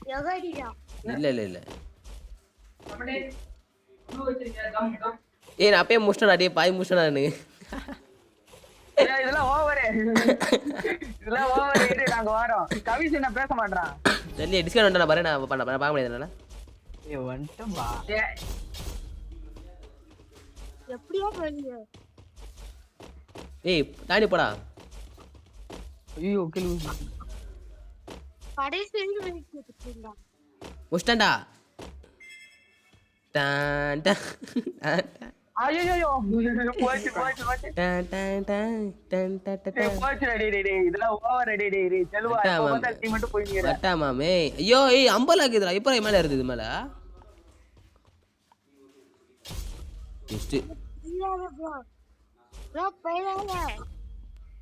இல்ல இல்ல இல்ல ஏய் நான் அப்பயே முடிச்சிட்டேன் அடே பாய் முடிச்சிட்டேன் நானு இதெல்லாம் ஓவர் இதெல்லாம் ஓவர் இரு நாங்க வரோம் கவிஸ் என்ன பேச மாட்டான் சரி டிஸ்கவுண்ட் பண்ண பாரு நான் பண்ண பார்க்க முடியாது ஏய் வந்துட்டம்பா எப்படியா போறீங்க ஏய் தாண்டி போடா ஐயோ கிளு கடைசி வரைக்கும் வெயிட் முடிச்சிட்டேன்டா டான் டான் ஐயோ போச்சு போச்சு போச்சு டான் டான் டான் டான் டான் டான் போச்சு டேய் இதெல்லாம் ஓவர் டேய் செல்வா இப்ப வந்தா டீம் மட்டும் போயிங்கற வட்டா மாமே ஐயோ ஏய் அம்பல இருக்குதுடா இப்போ மேல இருக்குது இது மேல ஜஸ்ட்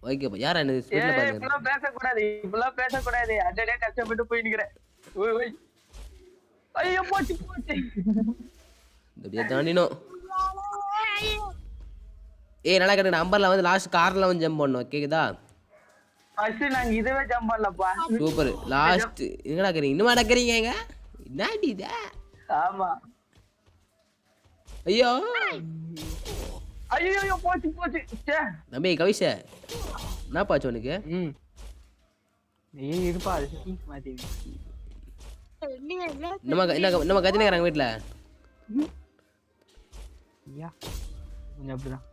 ஓகே பா யாரா என்ன ஸ்பீட்ல பாருங்க இப்பலாம் பேச கூடாது அடடே கஷ்டப்பட்டு போயிங்கற ஓய் ஓய் ஐயோ போச்சு போச்சு அப்படியே தாண்டினோம் ஏய் நல்லா கேட்டு நம்பர்ல வந்து லாஸ்ட் கார்ல வந்து ஜம்ப் பண்ணோம் கேக்குதா ஃபர்ஸ்ட் நாங்க இதவே ஜம்ப் பண்ணலப்பா சூப்பர் லாஸ்ட் எங்கடா கறீங்க இன்னும் நடக்கறீங்க என்னடி இது ஆமா ஐயோ ஐயோ போச்சு போச்சு ச்சே தம்பி கவிஷ என்ன பாச்சு உனக்கு ஏய் இருப்பா ஸ்பீக் மாத்தி நம்ம கத்தினேக்கறாங்க வீட்ல ஐயா கொஞ்சம் அப்படிதான்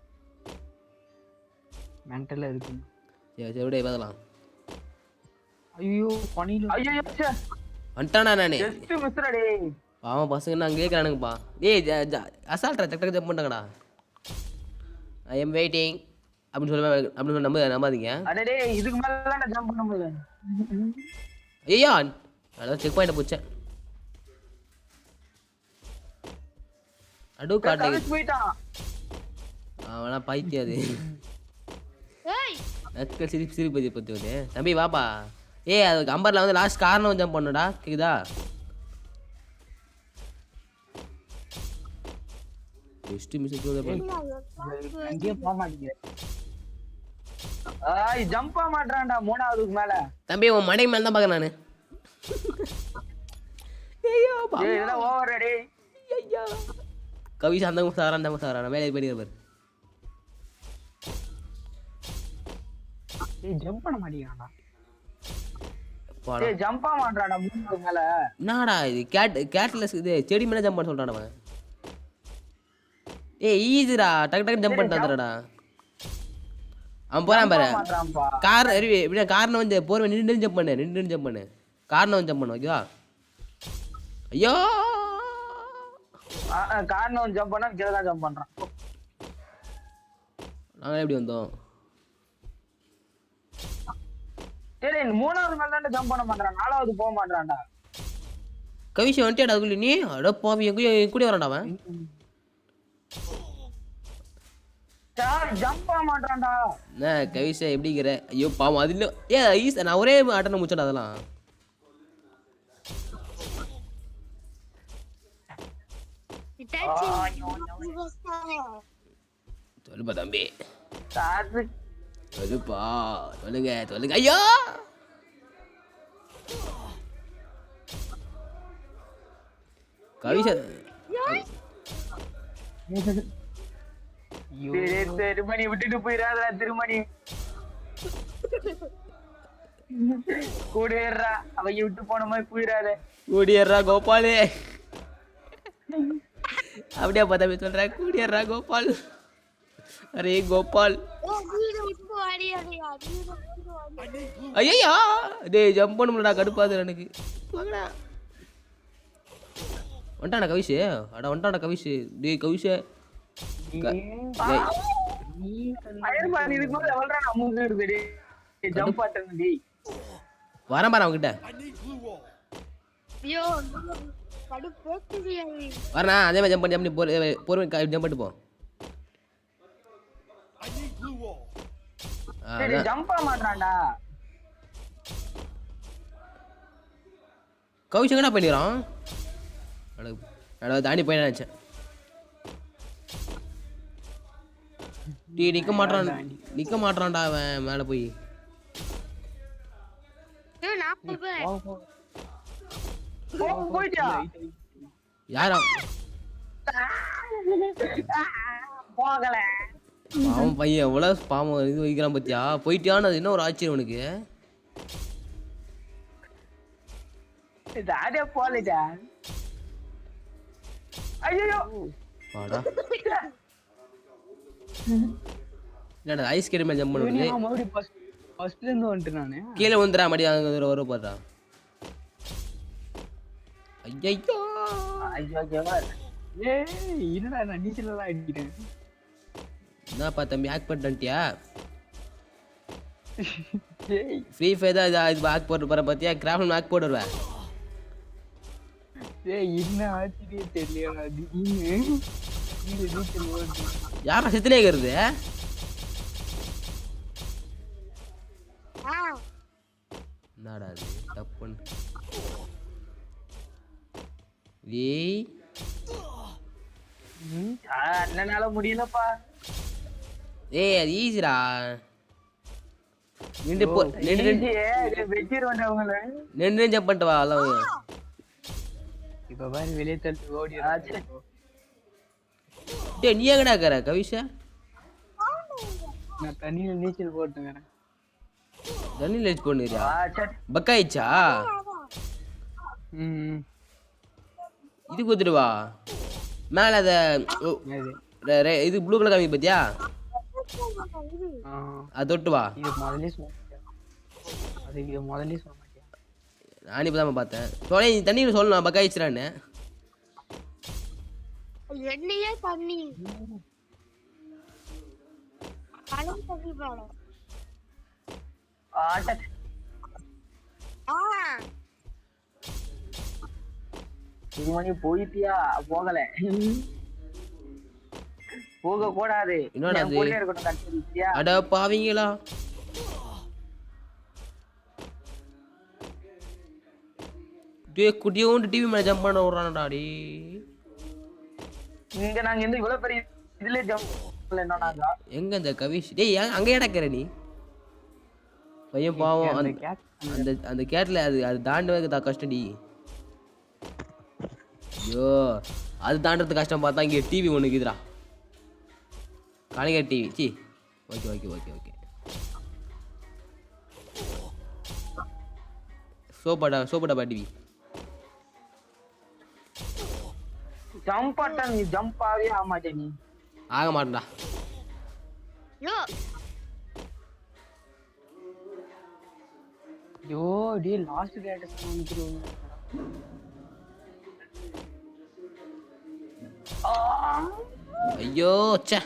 மென்டலா இருக்கு சரி சரி விட பார்க்கலாம் ஐயோ பனில ஐயோ ச்சே வந்துட்டானா நானே ஜஸ்ட் மிஸ்டர் டேய் பாவம் பசங்க நான் கேட்குறானுங்கப்பா ஏய் அசால்ட்ரா டக் டக் ஜம்ப் பண்ணிட்டாங்கடா ஐ எம் வெயிட்டிங் அப்படின்னு சொல்லி நம்பாதீங்க அடடே இதுக்கு மேல நான் ஜம்ப் பண்ண முடியல ஐயா அதான் செக் பாயிண்ட் போச்சேன் அடு காட்டு கவிஸ் போய்ட்டான் அவனா பைத்தியாது நக்கல் சிரிப்பு பற்றி வந்து தம்பி வாப்பா ஏய் அது அம்பரில் வந்து லாஸ்ட் காரணம் ஜம்ப் பண்ணுடா கேக்குதா ஜஸ்ட் மிஸ் அங்கேயே போக மாட்டேங்குது ஆய் ஜம்ப் ஆக மாட்டறான்டா மூணாவதுக்கு மேல தம்பி உன் மடை மேல தான் பார்க்கறேன் நானு ஐயோ ஏய் இதெல்லாம் ஓவர் டேய் ஐயா கவிஷ் அந்த சாரா மேலே போயிட்டு பாரு ஏய் ஜம்ப் பண்ண மாட்டீங்கடா ஏய் ஜம்ப் ஆக மாட்டறான்டா மூணாவதுக்கு மேல என்னடா இது கேட்லெஸ் இது செடி மேல ஜம்ப் பண்ண சொல்றானே அவன் ஏய் ஈஸிடா டக் டக் ஜம்ப் பண்ணிட்டு வந்துடா அவன் போறான் பாரு கார் இப்படி காரணம் வந்து போற நின்று ஜம்ப் பண்ணு காரணம் வந்து ஜம்ப் பண்ணு ஓகேவா ஐயோ காரணம் ஜம்ப் பண்ணா கீழ தான் ஜம்ப் பண்றான் நாங்க எப்படி வந்தோம் டேய் மூணாவது மேல தான் ஜம்ப் பண்ண மாட்டறான் நாலாவது போக மாட்டறான்டா கவிஷ் வந்துட்டேடா அதுக்குள்ள நீ அட பாவி எங்க கூட வரான்டா அவன் ஜம்ப் ஆக மாட்டறான்டா என்ன கவிஷ எப்படிங்கிற ஐயோ பாவம் அது இல்ல ஈஸ் நான் ஒரே ஆட்டனை முடிச்சேன்டா அதெல்லாம் சொல்லுப்பா தம்பி சொல்லுப்பா சொல்லுங்க ஐயோ கவிஷ திருமணி விட்டுட்டு போயிடாதடா திருமணி கூடேறா அவங்க விட்டு போன மாதிரி போயிடாத கூடியர்றா கோபாலே அப்படியே பார்த்தா சொல்ற கூடியர்றா கோபால் அரே கோபால் ஐயா டேய் ஜம்ப் பண்ண முடியலடா கடுப்பாது எனக்கு வாங்கடா வந்துட்டானா கவிஷ் அட வந்துட்டானா கவிஷ் டேய் கவிஷ் வரேன் பாரு அவன்கிட்ட வரண்ணா அதே மாதிரி ஜம்ப் பண்ணி பொறுமை ஜம்ப் பண்ணிட்டு போ கவிஷ் எங்கடா பண்ணிடுறான் தாண்டி போய் நினைச்சேன் டீ நிக்க மாட்டான்டா அவன் மேல போய் போயிட்டியா யாரா போகல பாவம் பையன் எவ்வளவு பாவம் இது வைக்கிறான் பத்தியா போயிட்டியான்னு அது என்ன ஒரு ஆச்சரியம் உனக்கு தாடே போலடா ஐயோ வாடா என்னடா ஐஸ் கேட் மேல ஜம்ப் பண்ணுது மறுபடியும் ஃபர்ஸ்ட்ல இருந்து வந்துட்டு நானு கீழே வந்துடா மடி அங்க வர போறா ஐயோ ஐயோ ஜவார் ஏய் என்னடா நான் நீச்சல் எல்லாம் அடிக்கிறேன் என்னப்பா தம்பி ஹேக் பண்ணிட்டியா ஏய் ஃப்ரீ ஃபயர் தான் இது ஹேக் போட்டு போற பாத்தியா கிராஃப்ட் ஹேக் போடுவேன் ஏய் என்ன ஆச்சரியே தெரியலடா திடீர்னு நீச்சல் ஓடுது யாரா செத்துனே இருக்கிறது என்னடா அது தப்புன்னு ஏய் அண்ணனால முடியலப்பா ஏய் அது ஈஸிடா நின்று போ நின்று வெச்சிருவேன் அவங்கள நின்று ஜம்ப் பண்ணிட்டு வா எல்லாம் இப்ப பாரு வெளியே தள்ளி ஓடி டேய் நீ எங்கடா இருக்கற கவிஷா நான் தண்ணியில நீச்சல் போட்டுங்கிறேன் தண்ணில லேட் பண்ணிரியா பக்காயிச்சா இது குத்துட்டு வா மேல அத இது ப்ளூ கலர் காமி பாத்தியா அது தொட்டு வா இது முதல்ல சொல்ல அது இது முதல்ல சொல்ல மாட்டியா நான் இப்பதான் பார்த்தேன் சோழ நீ தண்ணி சொல்லணும் பக்காயிச்சுறான்னு என்னையே தண்ணி பழம் தண்ணி போல இது மணி போயிட்டியா போகல போக கூடாது என்னடா அது? இருக்கட்டும் கட்டியா அட பாவீங்களா டேய் குட்டியோண்டு டிவி மேல ஜம்ப் பண்ண விடுறானடா டே இங்க நாங்க இந்த இவ்வளவு பெரிய இதுல ஜம்ப் என்னன்னா எங்க இந்த கவிஷ் டேய் அங்க ஏடக்கற நீ பையன் பாவம் அந்த அந்த அந்த கேட்ல அது தாண்டவே கஷ்டம் டி ஐயோ அது தாண்டறது கஷ்டம் பார்த்தா இங்க டிவி ஒண்ணு இருக்குதுடா காணிகர் டிவி சி ஓகே ஓகே ஓகே ஓகே சோபடா டிவி ஜம்ப் ஆட்டா நீ ஜம்ப் ஆவே ஆக மாட்டே நீ ஆக மாட்டேன்டா யோ ஐயோ டே லாஸ்ட் டேட்டஸ் வந்துருவோம் ஐயோ ச்சே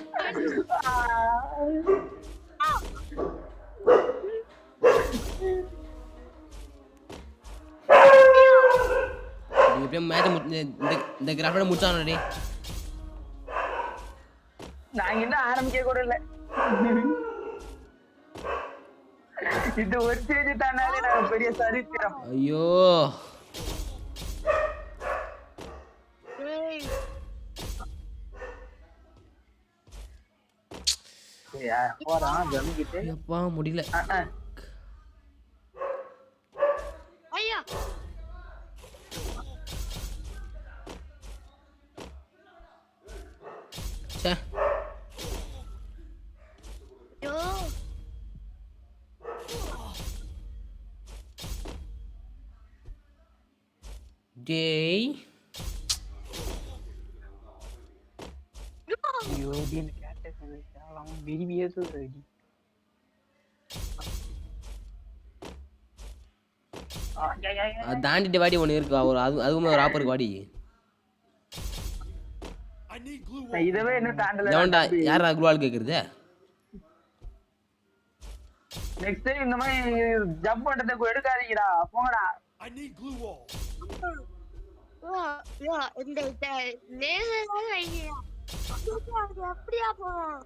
எப்படியும் மேட்ச் இந்த கிராஃபோட முடிச்சானே டேய் நான் இன்னும் ஆரம்பிக்க கூட இல்ல இது ஒரு ஸ்டேஜ் தானாலே நான் பெரிய சரித்திரம் ஐயோ போறான் ஜம்கிட்டு அப்பா முடியல ஐயா ச்சே யோ டேய் ஐயோ டே இந்த கேட்டஸ் வந்து கேவலமா விரிவியே சொல்றடி அது தாண்டிட்டு வாடி ஒன்று இருக்கா ஒரு அதுவுமே ஒரு ஆப்பருக்கு வாடி இதவே இன்னும் தாண்டல எவன்டா யாரா குருவால் கேட்குறது நெக்ஸ்ட் டைம் இந்த மாதிரி ஜம்ப் பண்றதுக்கு எடுக்காதீங்கடா போங்கடா யோ இந்த லேசர் ஐயா அப்படியா போவோம்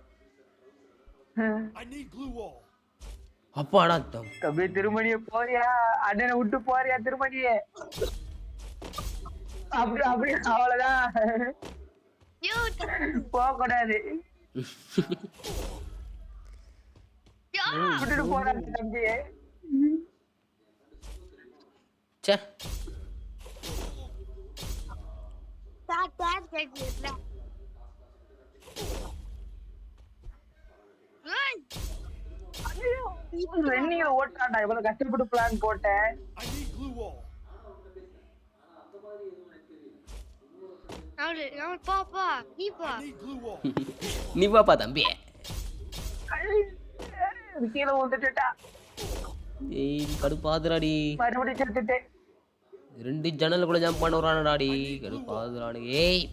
அப்பாடா தம்பி திருமணிய போறியா அண்ணனை விட்டு போறியா திருமணியே அப்படி அப்படி அவ்வளவுதான் யோ போக கூடாது யோ விட்டுட்டு போறாரு தம்பி ச்சே டான் கேக்குதுல. ஏய், ரன்னிங்ல ஓட்டான்டா, இவ்வளவு கஷ்டப்பட்டு பிளான் போட்டேன். அவரு பாப்பா நீ பா. நீ பாப்பா தம்பி. கீழே விழுந்துட்டா, ஏய் கடுப்பாதுராடி. மறுபடியும் செத்துட்டேன். 2 ஜன்னலுக்குள்ள ஜம்ப் பண்ண வரானடாடி. கடுப்பாதுரானு. ஏய்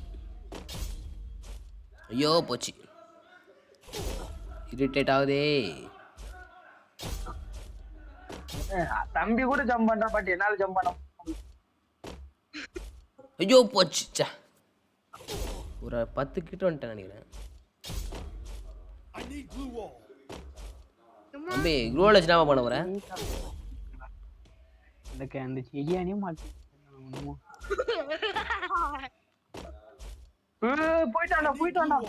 ஐயோ போச்சு. இரிட்டேட் ஆகுதே. தம்பி கூட ஜம்ப் பண்றான், பட் என்னால ஜம்ப் பண்ண ஐயோ போச்சு. ச்சே, ஒரு 10 கிட்ட வந்துட்டேன் நினைக்கிறேன். தம்பி க்ளூவால் வச்சு என்ன பண்ண போறேன்? அந்த செடியானே மாட்டேன். போயிட்டான்டா.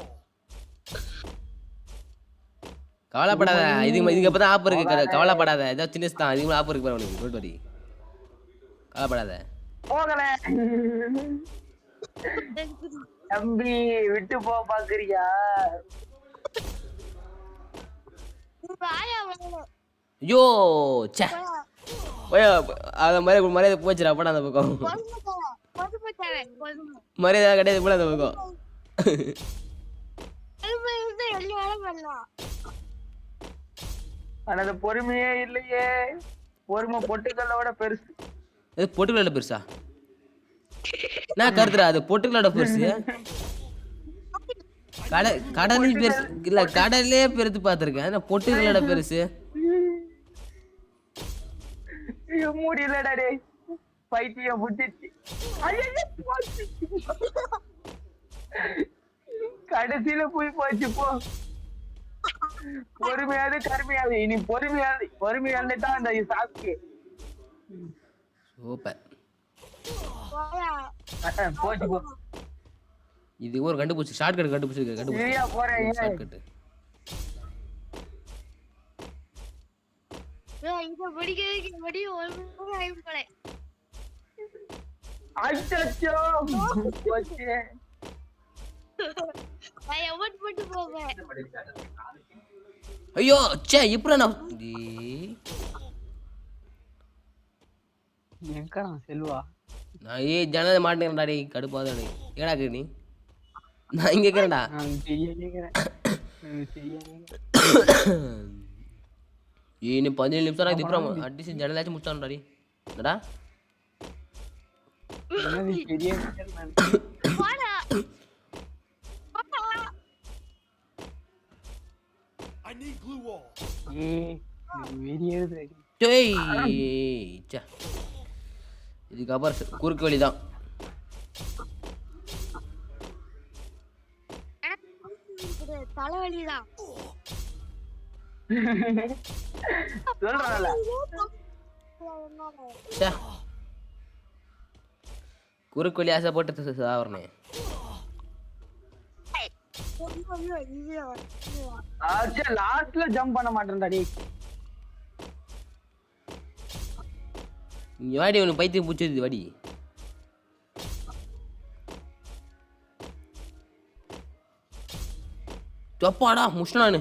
கவலைப்படாத, இதுக்கு அப்பதான் ஆப் இருக்கு. கவலைப்படாத, ஏதாவது சின்னஸ் தான். இதுக்கு ஆப் இருக்கு பாரு உனக்கு. டோன்ட் வரி, கவலைப்படாத. போகல தம்பி, விட்டு போ பாக்குறியா? வாயா வாயா. ஐயோ ச்சே, போயா அத மரியாதை போச்சுடா. போடா அந்த பக்கம். மரியாதை கிடையாது, போட அந்த பக்கம். ஆனா அது பொறுமையே இல்லையே. பொறுமை பொட்டுக்கல்லோட பெருசு. இது பொட்டுகளோட பெருசா? நான் கருத்துறா, அது பொட்டுகளோட பெருசு. கடலில் பெருசு இல்ல, கடலே பெருத்து பார்த்திருக்கேன். பொட்டுகளோட பெருசு முடியலடா டேய், பைத்தியம் புடிச்சிச்சு. கடைசியில போய் போச்சு. போ, பொறுமையாது கருமையாது. இனி பொறுமையாது தான் அந்த சாக்கு. சூப்பர். போச்சு போ. இது ஒரு கண்டுபிடிச்சு ஷார்ட்கட் கண்டுபிடிச்சிருக்கு. சரியா போறேன். ஷார்ட்கட் இத படிக்கிறதுக்கு படி ஒரு மணி ஆயிடும் போல. அச்சச்சோ போச்சு. நான் எவட் போட்டு போவேன். ஐயோ ச்சே, இப்படி நான் எங்கடா செல்வா? நான் ஜனதை மாட்டேங்கிறேன்டா. டேய் கடுப்பாத. ஏடா நீ? நான் இங்க இருக்கிறேன்டா. இன்னும் 17 நிமிஷம் இது அப்புறம் அட்லீஸ்ட் ஜனலாச்சும் முடிச்சான்டா. என்னடா வாடா. டேய் ச்சே, இதுக்கப்புறம் குறுக்கு வழி தான். தலைவலிதான். சொல்றேன்ல, ச்சே, குறுக்கு வழி ஆசை போட்டு சாவறனே. லாஸ்ட்ல ஜம்ப் பண்ண மாட்டேன்டா டேய். இங்க வாடி, உனக்கு பைத்தியம் பூச்சிது வாடி. தப்பாடா முஷ்டானு.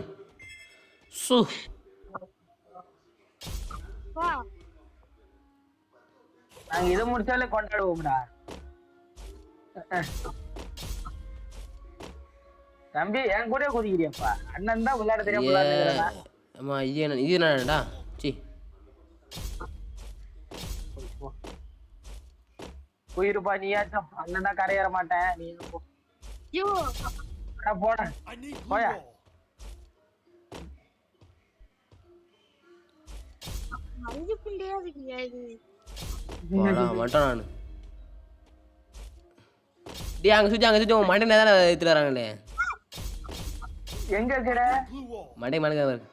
சு நாங்க இதை முடிச்சாலே கொண்டாடுவோம்டா. தம்பி என் கூட குதிக்கிறியப்பா. அண்ணன் தான் விளையாட தெரியாம. ஆமா, இது என்னடா? சி போயிருப்பா நீயாச்சும். அண்ணன் தான் கரையேற மாட்டேன். நீ போட போயா. மாட்டான் நானு. டேய் அங்க சுத்தி மண்டை நேரா எடுத்துட்டு வராங்களே. எங்க இருக்கற? மண்டை இருக்கு.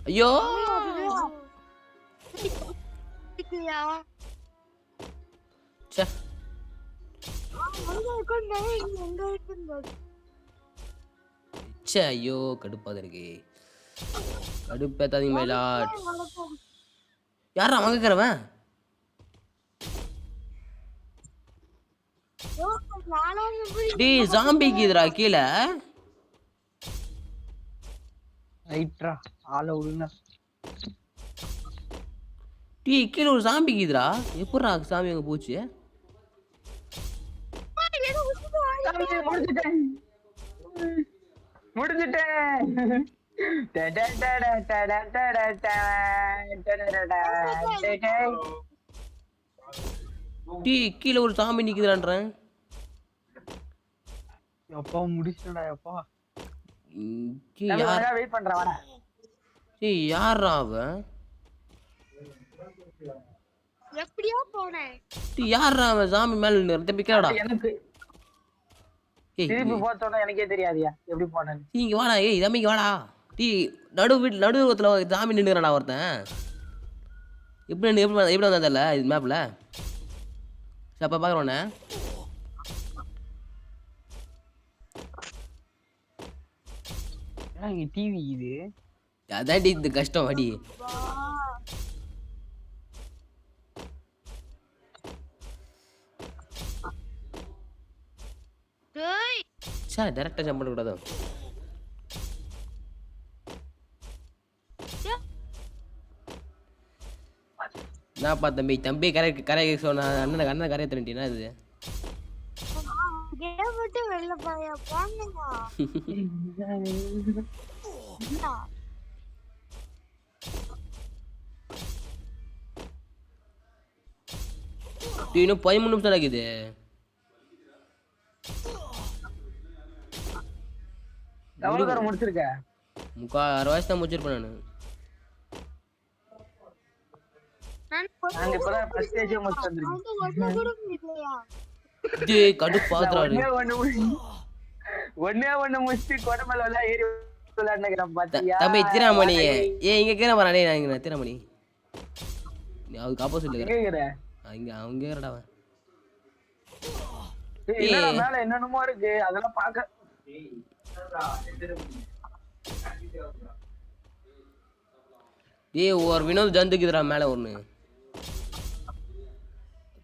ஐயோ ச்சே, ச்சே, ஐயோ கடுப்பாத இருக்கு. கடுப்பேத்தாதீங்க மயிலாட். யாரா வாங்கிக்கிறவன்? நாலாவது புடி டேய் ஜாம்பிக்கு இதுடா கீழே. ரைட்ரா ஆள விடுங்க. டேய் கீழே ஒரு ஜாம்பிக்கு இதுடா. எப்படிடா சாமி அங்க போச்சு? ஏதோ உசுப்பு வாங்கி தம்பி, முடிச்சிட்டேன். முடிச்சிட்டேன். டட டட டட டட டட டட டட. டேய் கீழே ஒரு சாமி நிக்குதுடான்றேன். எப்பா முடிச்சிட்டடா எப்பா. டேய் தம்பி, யார்? உனக்காக வெயிட் பண்றேன் வாடா. டேய் யாரா அவன்? எப்படியோ போனேன். டேய் யாரா அவன் சாமி மேல நின்னு தம்பி கேடா. எனக்கு ஏய் திருப்பி போச்சோன்னா எனக்கே தெரியாதியா எப்படி போனேன்னு. இங்க வாடா. ஏய் தம்பி இங்க வாடா. டேய் நடுவுல சாமி நின்னுறான்டா ஒருத்தன். எப்படி எப்படி வந்தா தெரியல இது மேப்ல. அப்ப பாக்குறோண்ணே. ஏன்னா இங்க டிவி இது. அதான்டி இந்த கஷ்டம் அடி. டேய் சே டைரக்டா ஜம்ப் பண்ண கூடாது. நான் தம்பி தம்பி கரை சொன்ன அண்ணன் கரையை தண்டினா இது. கேம் விட்டு வெளில போயா போங்க. இன்னும் 13 நிமிஷம் ஆகுது. எவ்வளவு தூரம் முடிச்சிருக்க? அரை வயசு தான் முடிச்சிருப்பேன் நான். நாங்க இப்பதான் ஃபர்ஸ்ட் ஸ்டேஜ் முடிச்சு வந்திருக்கோம். அந்த ஒண்ணு கூட முடியலையா? டேய் கடுப்பு பாத்துறாரு. ஒண்ணே ஒண்ணு முடிச்சு கொடமல எல்லாம் ஏறி விளையாடுறேன் பாத்தியா? தம்பி திராமணி இங்க கீழே வரடே. நான் இங்க திராமணி நீ அதுக்கு ஆப்போசிட்ல இருக்கற. கேக்குற? இங்க அவங்க இருக்கடா அவன். என்னடா மேல என்னென்னமோ இருக்கு அதெல்லாம் பாக்க. டேய் ஒரு வினோத் ஜந்துக்குதுடா மேல ஒண்ணு.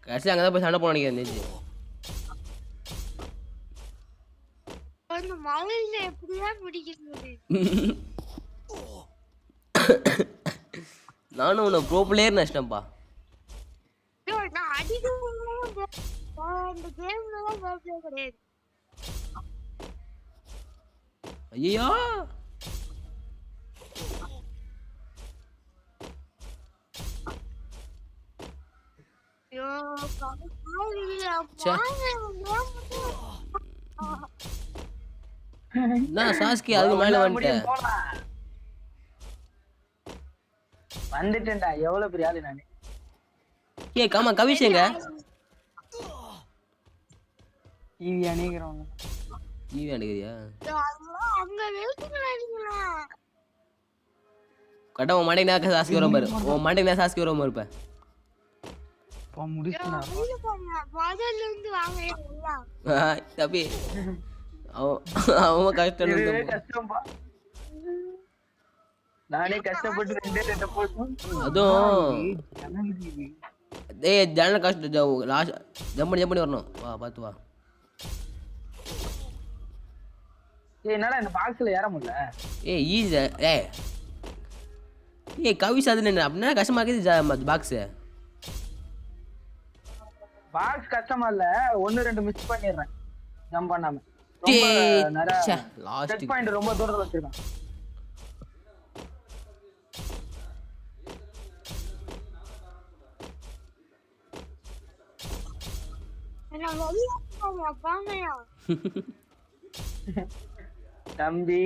கடைசி அங்கதான் போய் சண்டை போட நினைக்கிறேன் நெஞ்சு. அந்த மலையில எப்படியா முடிக்கிறது? நானும் உன்னை ப்ரோ பிளேயர் நினைச்சிட்டேன்ப்பா. நான் அடிக்க அந்த கேம்ல தான் ப்ராப்ளம் கிடையாது. ஐயோ ஐயோ நான் சாஸ்கி அதுக்கு மேல வந்துட்டேன். வந்துட்டேன்டா எவ்வளவு பெரிய ஆளு நானு. ஏய் காமா கவிஷ் எங்க? டிவி அணிக்கிறவங்க. டிவி அடிக்கிறியா? அங்க வெயிட்டிங்களா? கட்ட உன் மண்டைக்கு நான் சாஸ்கி வரும் பாரு. உன் மண்டைக்கு நான் சாஸ்கி வரும் பாரு. அப்பா முடிச்சிட்டடா. முதல்ல இருந்து வாங்க எல்லாம். தம்பி அவன் கஷ்டம் இதுவே கஷ்டம்பா. நானே கஷ்டப்பட்டு ரெண்டு போட்டோம். அதுவும் ஜன்னலுக்கு இது. டேய் ஜன்னல் கஷ்டம் லாஸ்ட் ஜம்ப் பண்ணி வரணும். வா பாத்து வா. என்னடா இந்த பாக்ஸ்ல ஏற முடியல? ஏய் ஈஸி. ஏய் கவிஷ் அது என்ன அப்படின்னா கஷ்டமா இருக்குது பாக்ஸ். பாக்ஸ் கஷ்டமா இல்ல, 1-2 மிஸ் பண்ணிடுறேன் ஜம்ப் பண்ணாம. லாஸ்ட் செக் பாயிண்ட் ரொம்ப தூரத்துல வச்சிருக்கான். நான் வெளியே வாங்கயா தம்பி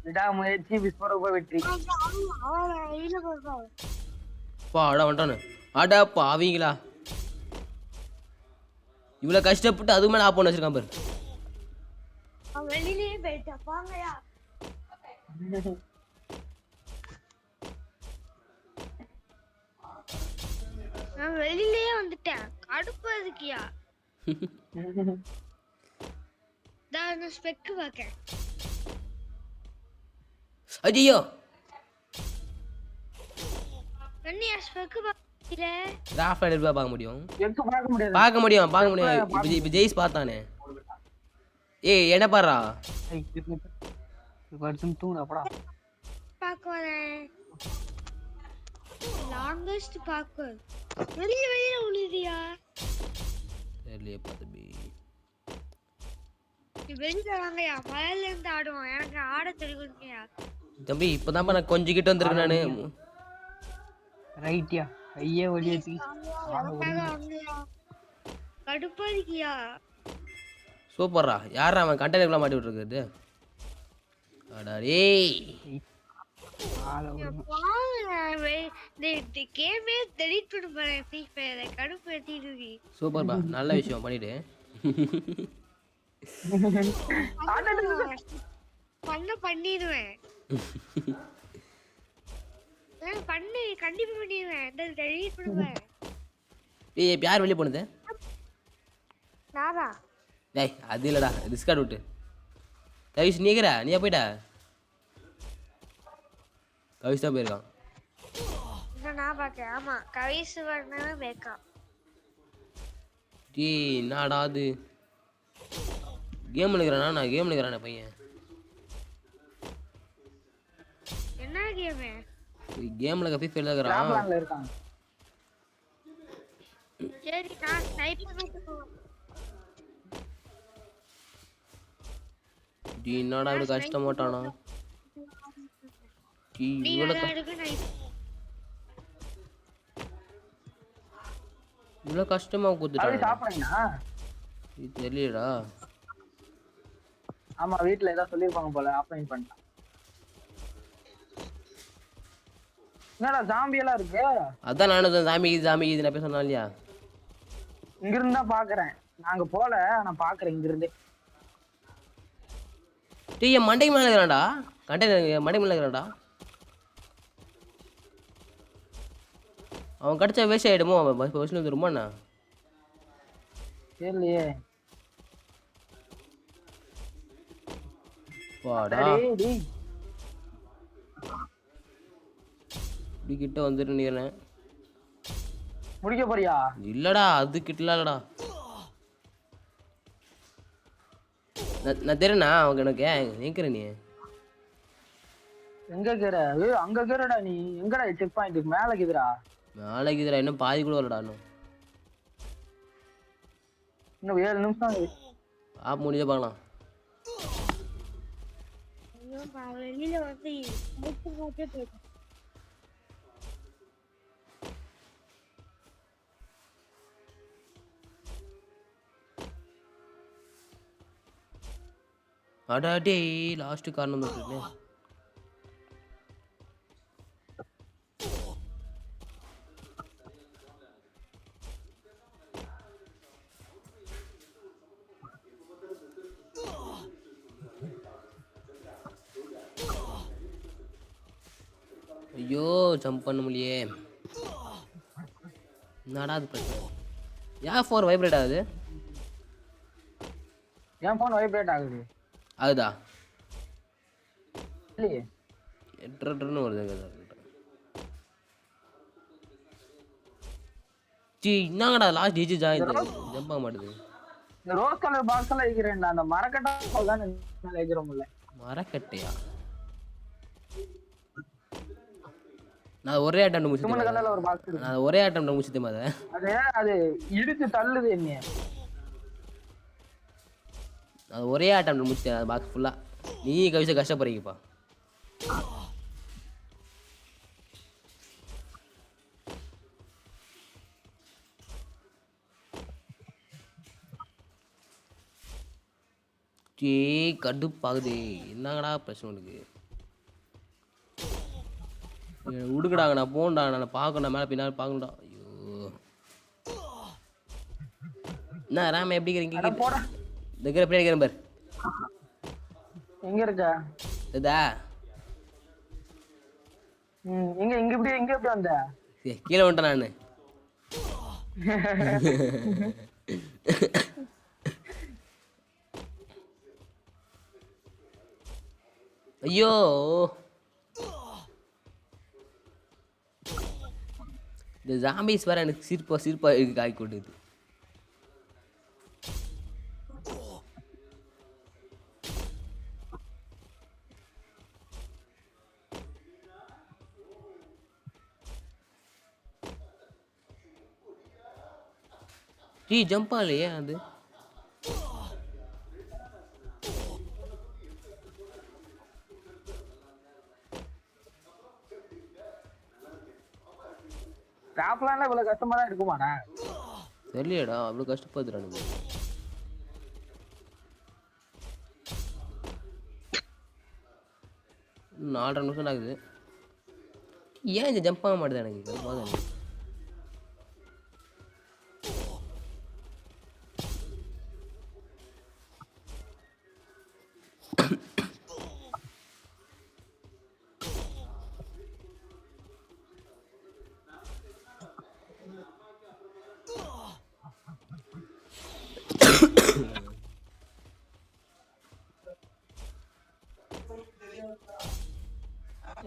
விடாமுயற்சி விஸ்வரூப வெற்றி. பா அடா வந்துட்டானு. அடா பாவீங்களா இவ்வளவு கஷ்டப்பட்டு அது மேல ஆப் பண்ண வச்சிருக்கான் பாரு. வெளியிலே போயிட்டா வாங்கயா. நான் வெளியிலேயே வந்துட்டேன். கடுப்பு எதுக்கியா? நான் ஸ்பெக் வைக்கேன். ஐயோ என்னையா ஸ்பெக் வைக்கிற? கிராஃப்ட் எடுத்து பார்க்க முடியும். எங்க பார்க்க முடியாது. பார்க்க முடியும். இப்ப ஜெய்ஸ் பார்த்தானே. ஏய் என்ன பாடுறா படுத்துன்னு தூங்குடா போடா. பார்க்க வரேன். லாங்கஸ்ட் பார்க்க வெளிய வெளிய உழுதியா? தெரியலையே தம்பி. நீ வெளியில வாங்கயா, மழையில இருந்து ஆடுவோம். எனக்கு ஆட தெரியுங்கயா. தம்பி இப்போதான்ப்பா நான் கொஞ்சம் கிட்ட வந்திருக்கேன் நானு. ரைட்யா கையே வலிய தூக்கி எனக்காக வாங்கயா. கடுப்பா இருக்கியா? சூப்பர்ரா. யாரா அவன் கண்டெய்னருக்குள்ள மாட்டி விட்டுருக்குது? அடா டேய். ஆளை விடுங்க. கேமே டெலீட் பண்ண போறேன். ஃப்ரீ ஃபயரை கடுப்பு ஏத்திட்டு சூப்பர்ப்பா. நல்ல விஷயம் பண்ணிடு. பண்ணிடுவேன். பண்ணு கண்டிப்பா பண்ணிடுவேன். டெலீட் பண்ணுவேன். ஏய் இப்ப யார் வெளியே போனது? நானா? டேய் அது இல்லடா, டிஸ்கார்ட் விட்டு. கவிஷ் நீக்கிறா நீயா போயிட்டா? கவிஷ் தான் போயிருக்கான். நான் பாக்கேன். ஆமா கவிஸ் வரனா பேக்கா. டேய் என்னடா அது? கேம் விளையாடுறானா? நான் கேம் விளையாடுறானே பையன். என்ன கேம்? கேம்ல கஃபி ஃபெயில் ஆகறான். பிளான்ல இருக்காங்க. சரி நான் ஸ்னைப்பர் மட்டும் போறேன். டேய் என்னடா இது கஷ்டமாட்டானா? டேய் நீ இவ்வளவு அடக்கு இவ்வளவு கஷ்டமா அது குடுத்துட்டான். சாப்பிடுறீங்களா? இது தெரியலடா. ஆமா வீட்டுல ஏதாவது சொல்லிருப்பாங்க போல. ஆஃப்லைன் பண்ணிட்டான். என்னடா ஜாம்பி எல்லாம் இருக்கு? அதான் நானும் சாமி இது நான் பேச சொன்னா இல்லையா? இங்க இருந்தா பாக்குறேன். நாங்க போல நான் பாக்குறேன் இங்க இருந்தே. டேய் என் மண்டைக்கு மேல இருக்கிறான்டா. கண்டெய்னர் மண்டைக்கு மேல இருக்கிறான்டா. அவன் கடிச்சா வேஸ்ட் ஆயிடுமோ? அவன் பஸ்ல வந்துருமா என்ன? தெரியலையே. வாடா டேய் டேய் இப்படி கிட்ட வந்துட்டு நீறேன். முடிக்க போறியா? இல்லடா அது கிட்டலடா. நான் தெரியுண்ணா அவங்க எனக்கு நினைக்கிற நீ எங்க கேற? ஏய் அங்க கேறடா நீ. எங்கடா செக் பாயிண்ட் மேல கேக்குறா? நாளைக்கு இதில் இன்னும் பாதி கூட வரடா. இன்னும் 7 நிமிஷம் ஆப் முடிஞ்சே பார்க்கலாம். வெளியில வந்து போயிட்டேன். அடா டேய் லாஸ்ட் காரணம் தான். ஐயோ ஜம்ப் பண்ண முடியே. என்னடா அது பிரச்சனை? ஏன் ஃபோன் வைப்ரேட் ஆகுது? என் போன் வைப்ரேட் ஆகுது. அதுதா இல்லையே. எட்ரன்னு வருது. சி என்னங்கடா லாஸ்ட் டிஜி ஜம்ப் ஆக மாட்டுது. இந்த ரோஸ் கலர் பாக்ஸ் எல்லாம் வைக்கிறேன்டா. அந்த மரக்கட்டை தான் வைக்கிறோம் இல்ல. மரக்கட்டையா? நான் ஒரே அட்டம் சுமந்த முடிச்சிட்டேன். கலர்ல ஒரு பாக்ஸ் இருக்கு. நான் ஒரே அட்டம் முடிச்சிட்டேன். அதை அது இடிச்சு தள்ளுது என்னைய. அது ஒரே அட்டம் முடிச்சிட்டேன். அது பாக்ஸ் ஃபுல்லா. நீ கவிச கஷ்டப்படுறீங்கப்பா. டே கடுப்பாகுது. என்னங்கடா பிரச்சனை உனக்கு? உடுக்கடாங்க நான் போண்டா. நான் பார்க்கணும் மேலே பின்னாடி பார்க்கணும்டா. ஐயோ என்ன ராம எப்படி இருக்கிறீங்க? போடா. இருக்கிற பின்னாடி இருக்கிறேன் பாரு. எங்க இருக்க? இதா எங்க இங்க எப்படி வந்த? கீழே வந்துட்டேன் நானு. ஐயோ இந்த ஜாம்பிஸ் வேற எனக்கு சிரிப்பா காய் கொண்டுது. டீ ஜம்ப் ஆகலையே அது. கிராஃப்ட்லாம் இவ்வளவு கஷ்டமா தான் இருக்குமாண்ணா? தெரியலடா, அவ்வளோ கஷ்டப்படுறானுங்க. இன்னும் 4.5 நிமிஷம் ஆகுது. ஏன் இந்த ஜம்ப் ஆக மாட்டேது எனக்கு? போதும்.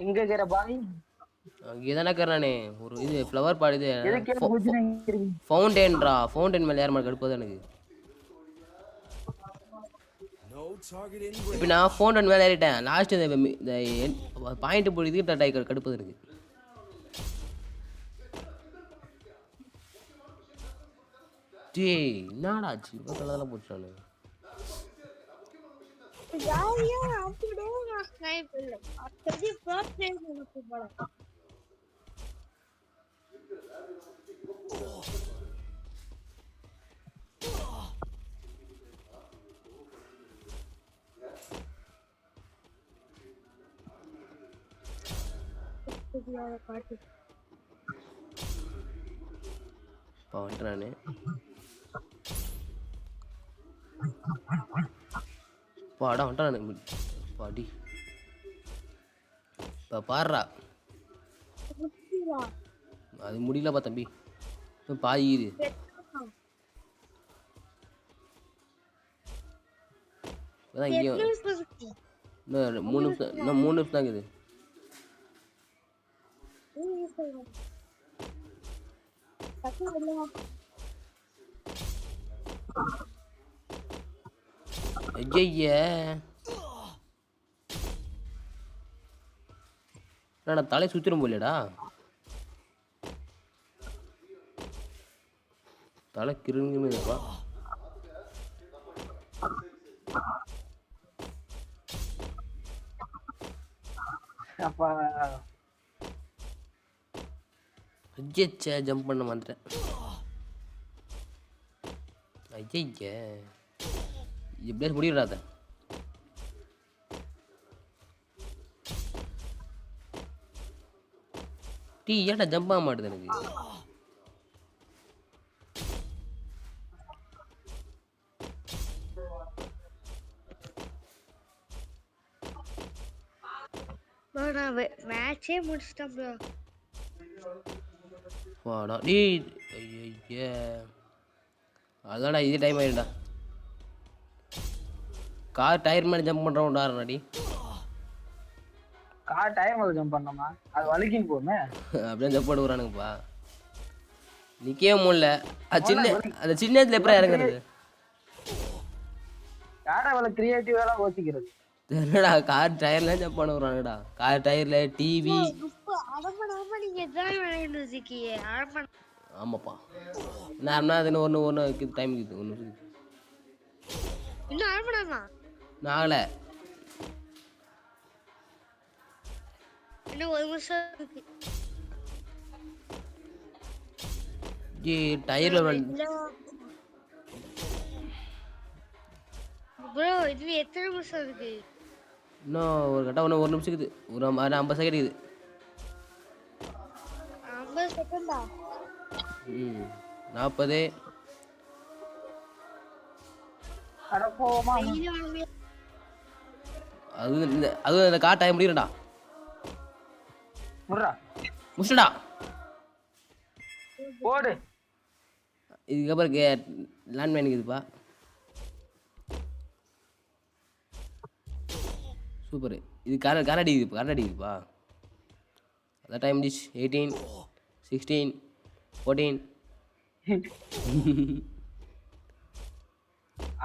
எங்க இருக்கிற பாய்? அங்கே தானே இருக்கிறானே ஒரு இது ஃப்ளவர் பாடு இது எதுக்கே பூஜ்ஜியம் ஃபவுண்டெயின்ரா. ஃபவுண்டெயின் மேலே ஏற மாதிரி கடுப்பது எனக்கு. இப்போ நான் ஃபவுண்டன் மேலே ஏறிட்டேன். லாஸ்ட் இந்த பாயிண்ட் போய் இதுக்கு டை கடுப்பது எனக்கு. டேய் என்னடா ஆச்சு? பக்கத்துலலாம் போட்டானு. ஜாலியா அப்படியே நான் ஸ்னைப் இல்ல. அப்படி ஃபர்ஸ்ட் டைம் எனக்கு போல. பாட்டு வந்துட்டானே. பாடா வந்துட்டானே பாடி. இப்போ பாடுறா அது முடியலப்பா தம்பி. இப்போ பாயிரு இப்போதான் இங்கேயும் இன்னும் 3 நிமிஷம். இன்னும் 3 நிமிஷம் தான் இருக்குது. ஐய என்னடா தலை சுத்திரும் போலடா. தலை கிருங்குமே இருப்பா. அப்பா ஐயச்சே ஜம்ப் பண்ண மாட்டேன். ஐய எப்படியாவது முடியடாத. டீ ஏன்டா ஜம்ப் ஆக மாட்டேது எனக்கு? நான் மேட்சே முடிச்சிட்டேன் ப்ரோ. வாடா டேய். ஐய அதான்டா இதே டைம் ஆயிடும்டா. கார் டயர் மேலே ஜம்ப் பண்ணுறோம்டாடி. கார் டயர் மேல ஜம்ப் பண்ணோமா? அது வலிக்கின்னு போமே. அப்படியே ஜம்ப் பண்ண விடுறானுங்கப்பா. நிற்கவே முடியல. அது சின்ன அந்த சின்னத்தில் எப்படி இறங்குறது? யாரா அவ்வளோ கிரியேட்டிவாலாம் யோசிக்கிறது? என்னடா கார் டயர்ல ஜம்ப் பண்ண விடுறானுடா. Car டயர்ல TV. நீங்க தான் விளையாண்டுருக்கீங்க. ஆமாப்பா. நான் அதுன்னு ஒன்று டைம் இருக்குது. ஒன்று இருக்குது இன்னும் ஆரம்பமா நாகல. இன்னும் 1 நிமிஷம் இருக்கு. டயர்ல ப்ரோ இது எத்தனை நிமிஷம் இருக்கு? இன்னும் ஒரு கரெக்டாக ஒன்று 1 நிமிஷம் இருக்குது. ஒரு 50 செகண்ட் இருக்குது. 50 செகண்டா? 40. அட போமா. அது இந்த கார் டைம் முடியலடா. முர்ரா முடிச்சுடா. ஓடு. இதுக்கப்புறம் லேண்ட்மைன் இருக்குதுப்பா. சூப்பர். இது கரடி இருக்குதுப்பா. அதான் டைம் முடிச்சு. 18 16 14.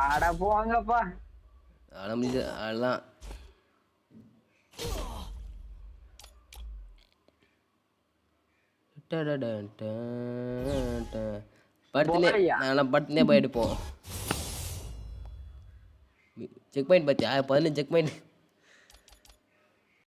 அட போங்கப்பா. அதான் முடிஞ்சு. அதுதான் படுத்துனே போறியா? நான் படுத்துனே போய் எடுப்போம் செக் பாயிண்ட் பார்த்தியா 15 செக் பாயிண்ட்